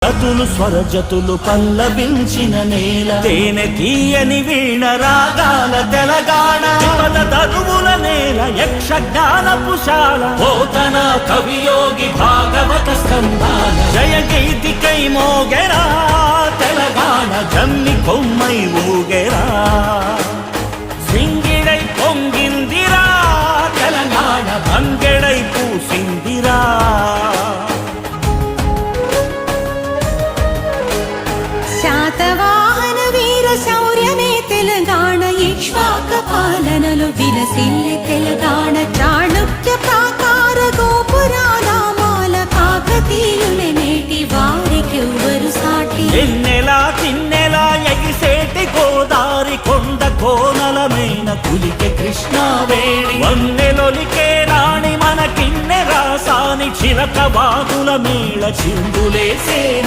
స్వరగతులు స్వరజతులు పల్లవించిన నేల, తేనె తీయని వీణ రాగాల తెలంగాణ, తరువుల నేల యక్షజ్ఞానపుశాల, పోతన కవియోగి భాగవత స్కందాల, జయ గీతికై మోగెరా తెలంగాణ, జమ్మి కొమ్మై ఊగెరా, సింగిడై పొంగిందిరా తెలంగాణ, బంగెడై పూసిందిరా. శాతవాహన వీర శౌర్యమే తెలంగాణ, ఇక్ష్వాక పాలనలో విలసిల్లి తెలంగాణ, చాళుక్య ప్రాకార గోపురానామాల కాకతీయులే నేటి వారికెవ్వరు సాటి, ఎన్నెలా తిన్నెలా ఎగిసేటి గోదారి కొండ కోనలమైన కులికే కృష్ణావేణి, వన్నెలొలికే రాణి మన కిన్నె రాసాని, చిలక వాదుల మేళ చిందులేసేనే